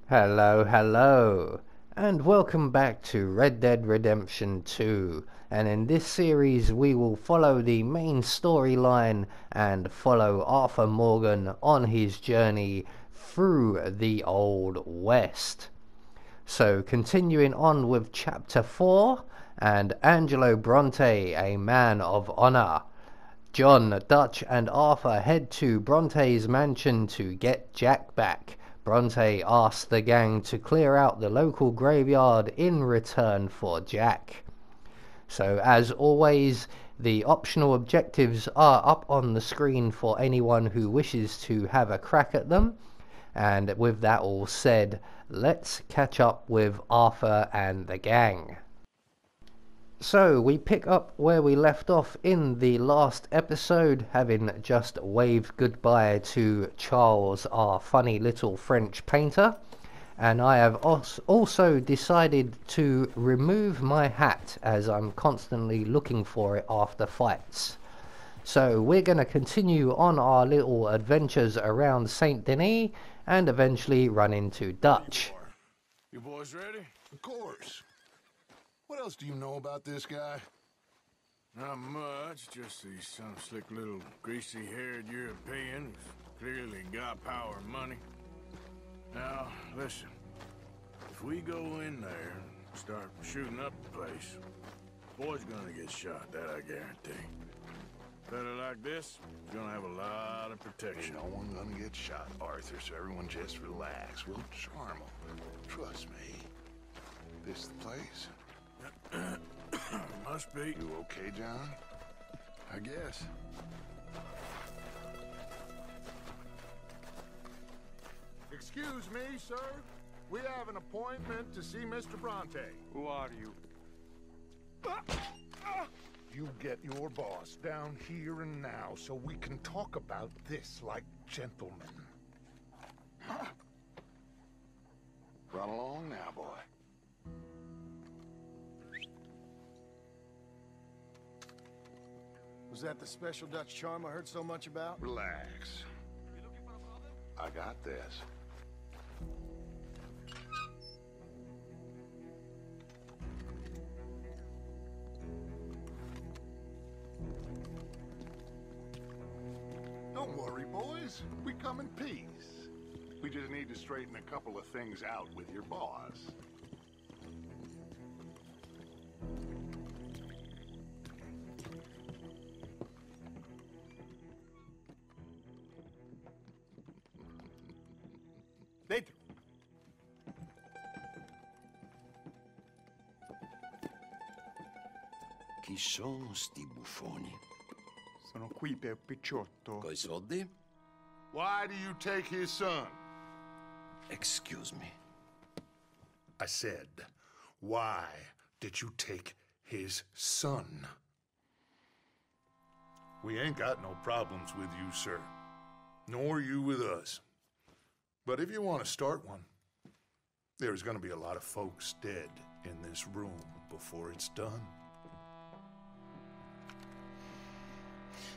Hello, hello, and welcome back to Red Dead Redemption 2. And in this series we will follow the main storyline and follow Arthur Morgan on his journey through the Old West. So continuing on with Chapter 4, and Angelo Bronte, a man of honor. John, Dutch and Arthur head to Bronte's mansion to get Jack back. Bronte asks the gang to clear out the local graveyard in return for Jack. So as always, the optional objectives are up on the screen for anyone who wishes to have a crack at them. And with that all said, let's catch up with Arthur and the gang. So we pick up where we left off in the last episode, having just waved goodbye to Charles, our funny little French painter. And I have also decided to remove my hat, as I'm constantly looking for it after fights. So we're going to continue on our little adventures around Saint Denis and eventually run into Dutch. You boys ready? Of course. What else do you know about this guy? Not much, just he's some slick little greasy-haired European who's clearly got power and money. Now, listen. If we go in there and start shooting up the place, boy's gonna get shot, that I guarantee. Fella like this is gonna have a lot of protection. Ain't no one gonna get shot, Arthur, so everyone just relax. We'll charm them. Trust me. This the place? Must be. You okay, John? I guess. Excuse me, sir. We have an appointment to see Mr. Bronte. Who are you? You get your boss down here and now so we can talk about this like gentlemen. Run along now, boy. Was that the special Dutch charm I heard so much about? Relax. I got this. Don't worry, boys. We come in peace. We just need to straighten a couple of things out with your boss. Dentro. Chi sono sti buffoni? Sono qui per Picciotto. Coi soldi? Why do you take his son? Excuse me. I said, why did you take his son? We ain't got no problems with you, sir. Nor you with us. But if you want to start one, there's going to be a lot of folks dead in this room before it's done.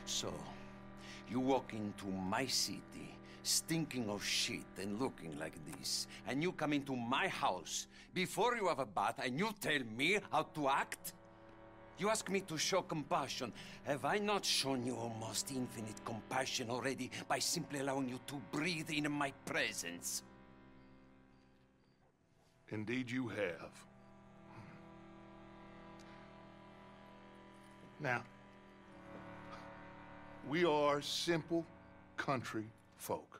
So, you walk into my city, stinking of shit and looking like this, and you come into my house before you have a bath and you tell me how to act? You ask me to show compassion. Have I not shown you almost infinite compassion already by simply allowing you to breathe in my presence? Indeed you have. Now, we are simple country folk.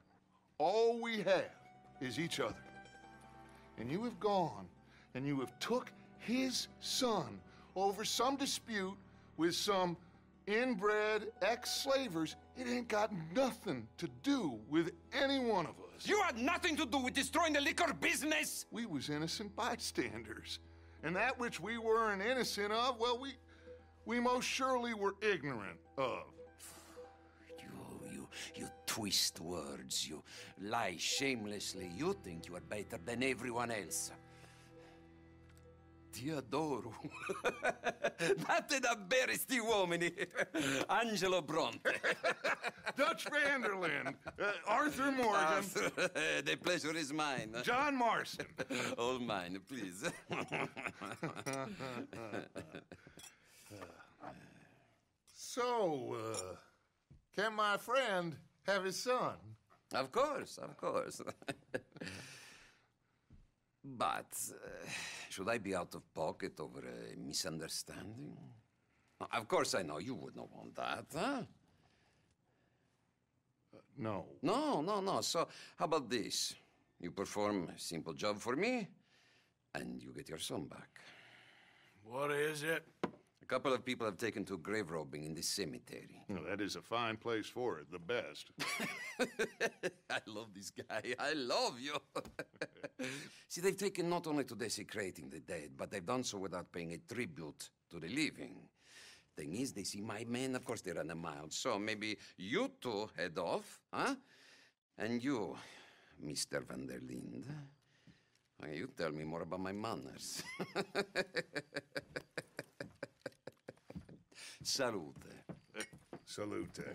All we have is each other. And you have gone and you have took his son over some dispute with some inbred ex-slavers. It ain't got nothing to do with any one of us. You had nothing to do with destroying the liquor business! We was innocent bystanders. And that which we weren't innocent of, well, we most surely were ignorant of. You twist words, you lie shamelessly. You think you are better than everyone else. Ti adoro. Date da bere sti uomini. Angelo Bronte. Dutch Vanderlyn, Arthur Morgan, Arthur, the pleasure is mine. John Marston. All mine, please. So, can my friend have his son? Of course, of course. But should I be out of pocket over a misunderstanding? Of course I know you would not want that, huh? No. No. So how about this? You perform a simple job for me, and you get your son back. What is it? A couple of people have taken to grave robbing in this cemetery. Well, that is a fine place for it, the best. I love this guy. I love you. See, they've taken not only to desecrating the dead, but they've done so without paying a tribute to the living. Thing is, they see my men, of course they run a mile. So maybe you two head off, huh? And you, Mr. Van der Linde, you tell me more about my manners. Salute. Salute.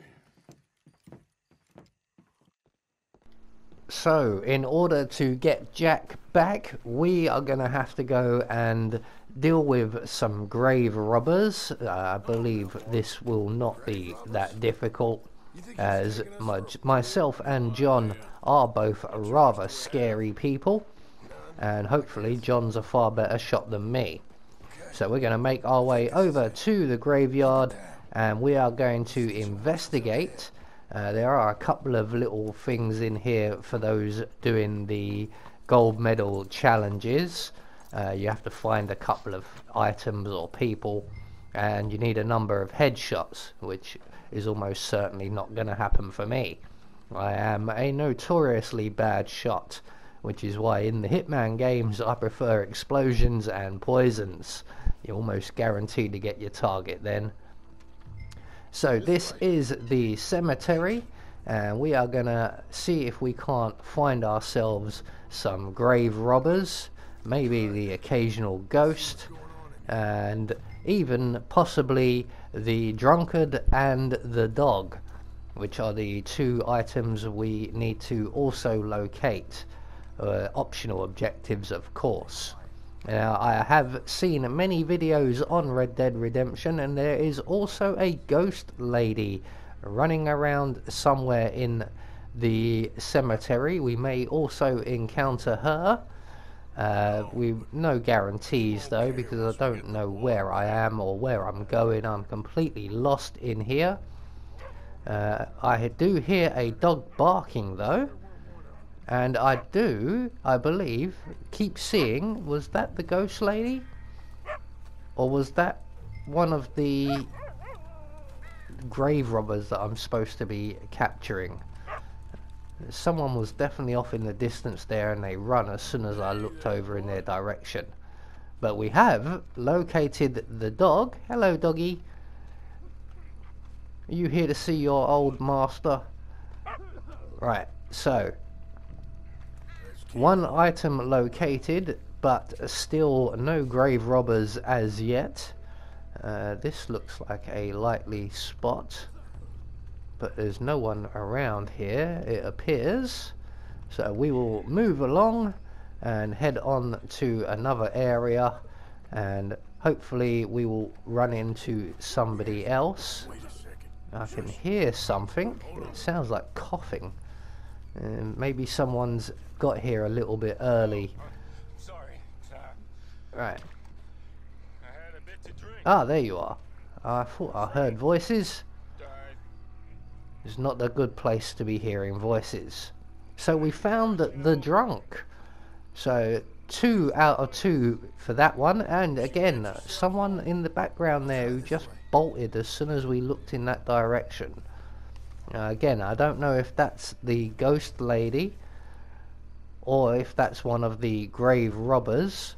So, in order to get Jack back, we are going to have to go and deal with some grave robbers. I believe this will not be that difficult, as myself and John are both rather scary people, and hopefully John's a far better shot than me. So we're going to make our way over to the graveyard, and we are going to investigate. There are a couple of little things in here for those doing the gold medal challenges. You have to find a couple of items or people, and you need a number of headshots, which is almost certainly not going to happen for me. I am a notoriously bad shot, which is why in the Hitman games I prefer explosions and poisons. You're almost guaranteed to get your target then. So this is the cemetery, and we are gonna see if we can't find ourselves some grave robbers, maybe the occasional ghost, and even possibly the drunkard and the dog, which are the two items we need to also locate. Optional objectives, of course. Now, I have seen many videos on Red Dead Redemption, and there is also a ghost lady running around somewhere in the cemetery. We may also encounter her. No guarantees though, because I don't know where I am or where I'm going. I'm completely lost in here. I do hear a dog barking though. And I believe, keep seeing, was that the ghost lady? Or was that one of the grave robbers that I'm supposed to be capturing? Someone was definitely off in the distance there, and they run as soon as I looked over in their direction. But we have located the dog. Hello, doggy. Are you here to see your old master? Right, so one item located, but still no grave robbers as yet. This looks like a likely spot, but there's no one around here, it appears. So we will move along and head on to another area, and hopefully we will run into somebody else. I can hear something. It sounds like coughing. Maybe someone's got here a little bit early. Sorry, Right. I had a bit to drink. Ah, there you are. I thought I heard voices. It's not a good place to be hearing voices. So we found the drunk. So 2 out of 2 for that one. And again, someone in the background there who just bolted as soon as we looked in that direction. Again, I don't know if that's the ghost lady or if that's one of the grave robbers.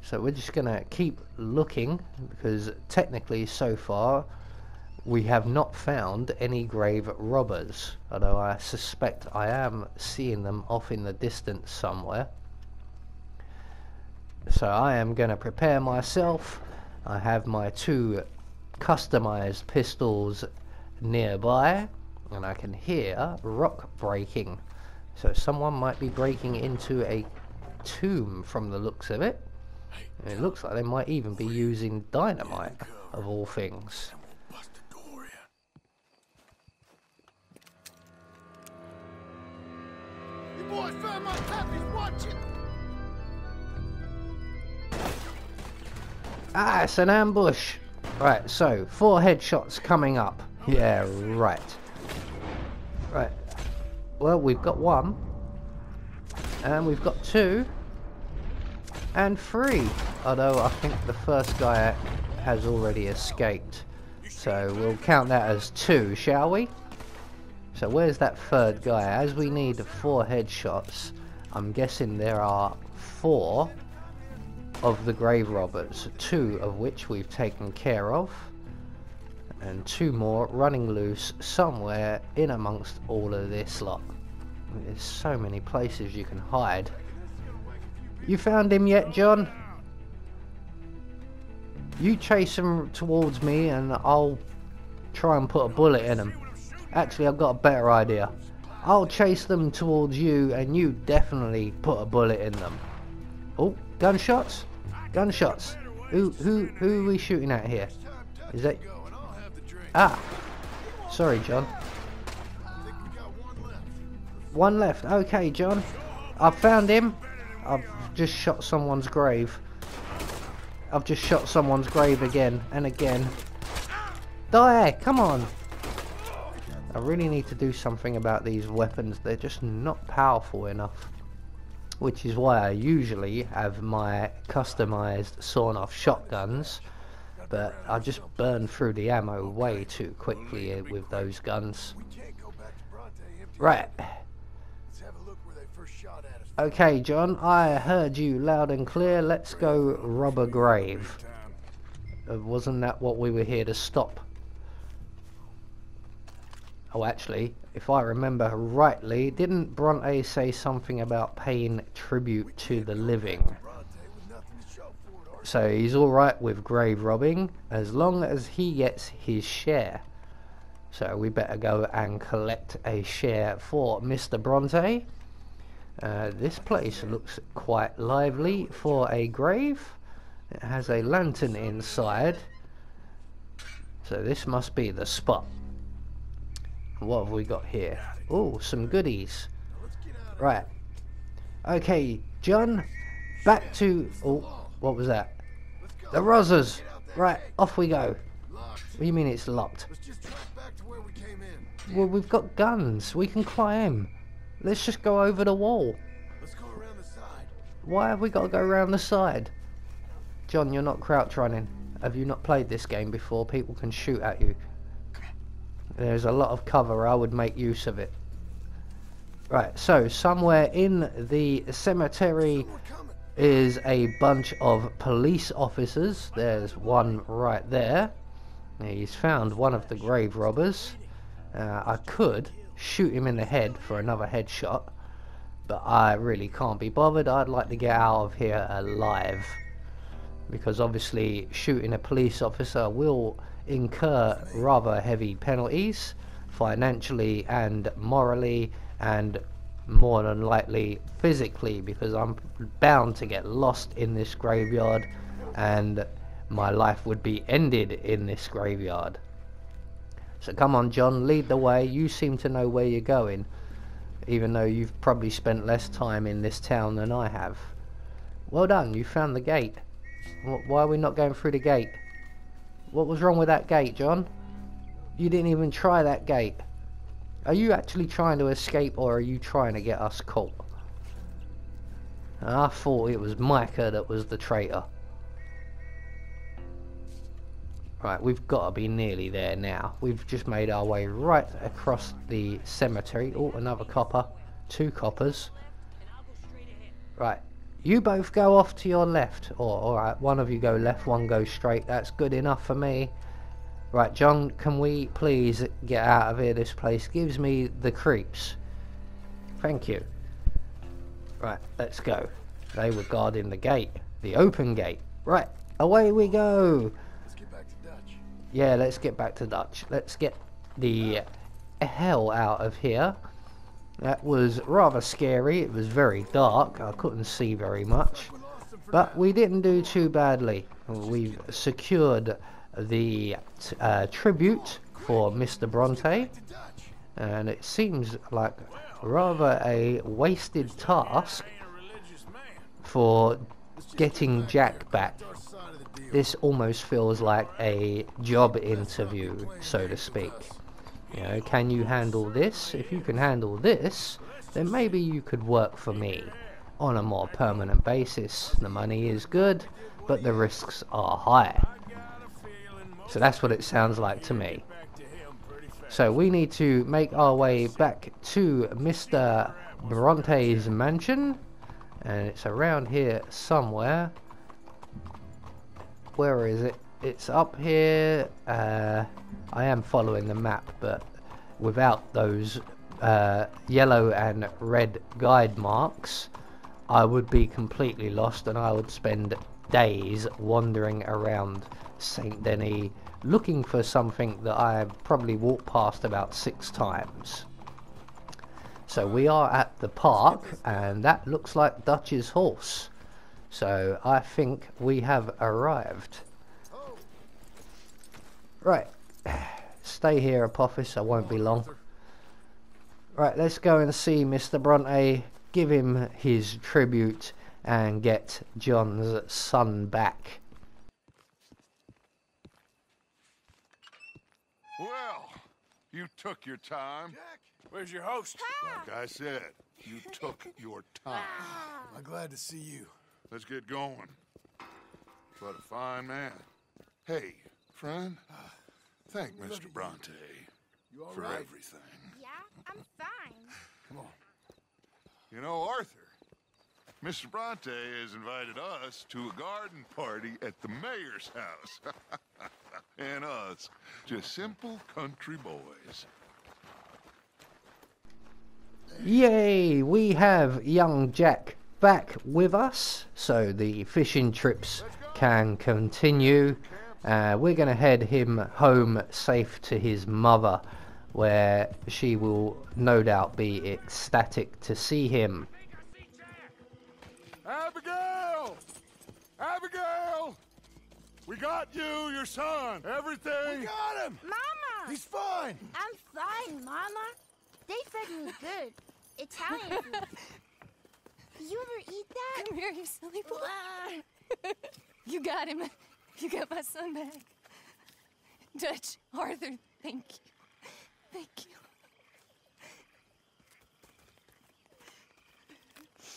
So we're just gonna keep looking, because technically so far we have not found any grave robbers, although I suspect I am seeing them off in the distance somewhere. So I am gonna prepare myself. I have my 2 customized pistols nearby, and I can hear rock breaking. So someone might be breaking into a tomb from the looks of it. And it looks like they might even be using dynamite, of all things. Bust the door in. You boys found my copies, watch it! Ah, it's an ambush. Right, so 4 headshots coming up. Yeah, right. Right. Well, we've got 1. And we've got 2. And 3. Although I think the first guy has already escaped. So we'll count that as 2, shall we? So where's that third guy? As we need 4 headshots, I'm guessing there are 4 of the grave robbers, 2 of which we've taken care of, and 2 more running loose somewhere in amongst all of this lot. There's so many places you can hide. You found him yet, John? You chase him towards me and I'll try and put a bullet in him. Actually, I've got a better idea. I'll chase them towards you and you definitely put a bullet in them. Oh, gunshots? Gunshots. Who are we shooting at here? Is that... Ah. Sorry, John. One left. Okay, John. I've found him. I've just shot someone's grave. I've just shot someone's grave again and again. Die! Come on! I really need to do something about these weapons. They're just not powerful enough. Which is why I usually have my customized sawn-off shotguns. But I just burn through the ammo way too quickly with those guns. Right. Okay, John, I heard you loud and clear. Let's go rob a grave. Wasn't that what we were here to stop? Oh, actually, if I remember rightly, didn't Bronte say something about paying tribute to the living? So he's alright with grave robbing, as long as he gets his share. So we better go and collect a share for Mr. Bronte. This place looks quite lively for a grave. It has a lantern inside. So this must be the spot. What have we got here? Oh, some goodies. Right. Okay, John. Back to... Oh, what was that? The Rozzers. Right, off we go. What do you mean it's locked? Well, we've got guns. We can climb. Let's just go over the wall. Let's go around the side. Why have we got to go around the side? John, you're not crouch running. Have you not played this game before? People can shoot at you. There's a lot of cover. I would make use of it. Right, so somewhere in the cemetery is a bunch of police officers. There's one right there. He's found one of the grave robbers. I could shoot him in the head for another headshot, but I really can't be bothered. I'd like to get out of here alive, because obviously shooting a police officer will incur rather heavy penalties, financially and morally, and more than likely physically, because I'm bound to get lost in this graveyard and my life would be ended in this graveyard. So come on, John, lead the way. You seem to know where you're going, even though you've probably spent less time in this town than I have. Well done, you found the gate. Why are we not going through the gate? What was wrong with that gate, John? You didn't even try that gate. Are you actually trying to escape, or are you trying to get us caught? I thought it was Micah that was the traitor. Right, we've got to be nearly there now. We've just made our way right across the cemetery. Oh, another copper. 2 coppers. Right, you both go off to your left. Alright, one of you go left, one goes straight. That's good enough for me. Right, John, can we please get out of here? This place gives me the creeps. Thank you. Right, let's go. They were guarding the gate. The open gate. Right, away we go. Let's get back to Dutch. Yeah, let's get back to Dutch. Let's get the hell out of here. That was rather scary. It was very dark. I couldn't see very much. But we didn't do too badly. We've secured the tribute for Mr. Bronte. And it seems like rather a wasted task for getting Jack back. This almost feels like a job interview, so to speak. You know, can you handle this? If you can handle this, then maybe you could work for me on a more permanent basis. The money is good, but the risks are high. So that's what it sounds like to me. So we need to make our way back to Mr. Bronte's mansion, and it's around here somewhere. Where is it? It's up here. I am following the map, but without those yellow and red guide marks, I would be completely lost, and I would spend days wandering around Saint Denis looking for something that I probably walked past about 6 times. So we are at the park, and that looks like Dutch's horse. So I think we have arrived. Right, stay here, Apophis, I won't be long. Right, let's go and see Mr. Bronte, give him his tribute, and get John's son back. Well, you took your time. Jack, where's your host? Like I said, you took your time. I'm glad to see you. Let's get going. What a fine man. Hey, friend, thank Mr. Bronte You all for right? everything. Yeah, I'm fine. Come on. You know, Arthur, Mr. Bronte has invited us to a garden party at the mayor's house. And us, just simple country boys. Yay! We have young Jack back with us, so the fishing trips can continue. We're going to head him home safe to his mother, where she will no doubt be ecstatic to see him. Abigail! Abigail! We got you, your son, everything. We got him! Mama! He's fine! I'm fine, Mama. They fed me good. Italian food. You ever eat that? Come here, you silly boy. You got him. You got my son back. Dutch, Arthur, thank you. Thank you.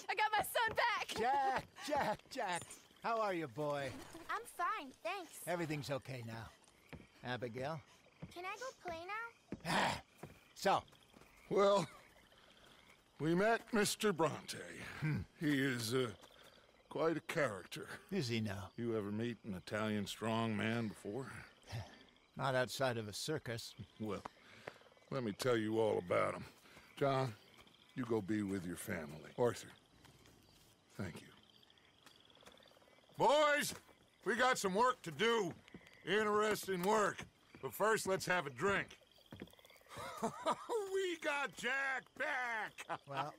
I got my son back! Jack. How are you, boy? I'm fine, thanks. Everything's okay now. Abigail? Can I go play now? So, Well, we met Mr. Bronte. He is quite a character. is he now? You ever meet an Italian strong man before? Not outside of a circus. Well, let me tell you all about him. John, you go be with your family. Arthur, thank you. Boys, we got some work to do. Interesting work. But first, let's have a drink. We got Jack back! Well,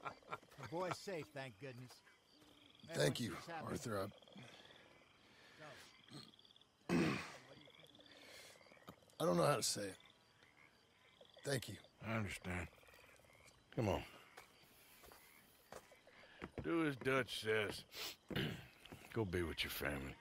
the boy's safe, thank goodness. Thank you, Everyone seems happy. Arthur. I don't know how to say it. Thank you. I understand. Come on. Do as Dutch says. Go be with your family.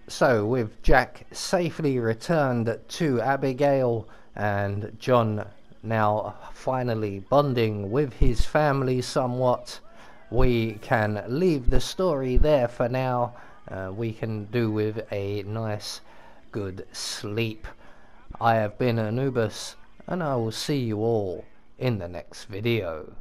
So, with Jack safely returned to Abigail and John now finally bonding with his family somewhat, we can leave the story there for now. We can do with a nice, good sleep. I have been Anubis, and I will see you all in the next video.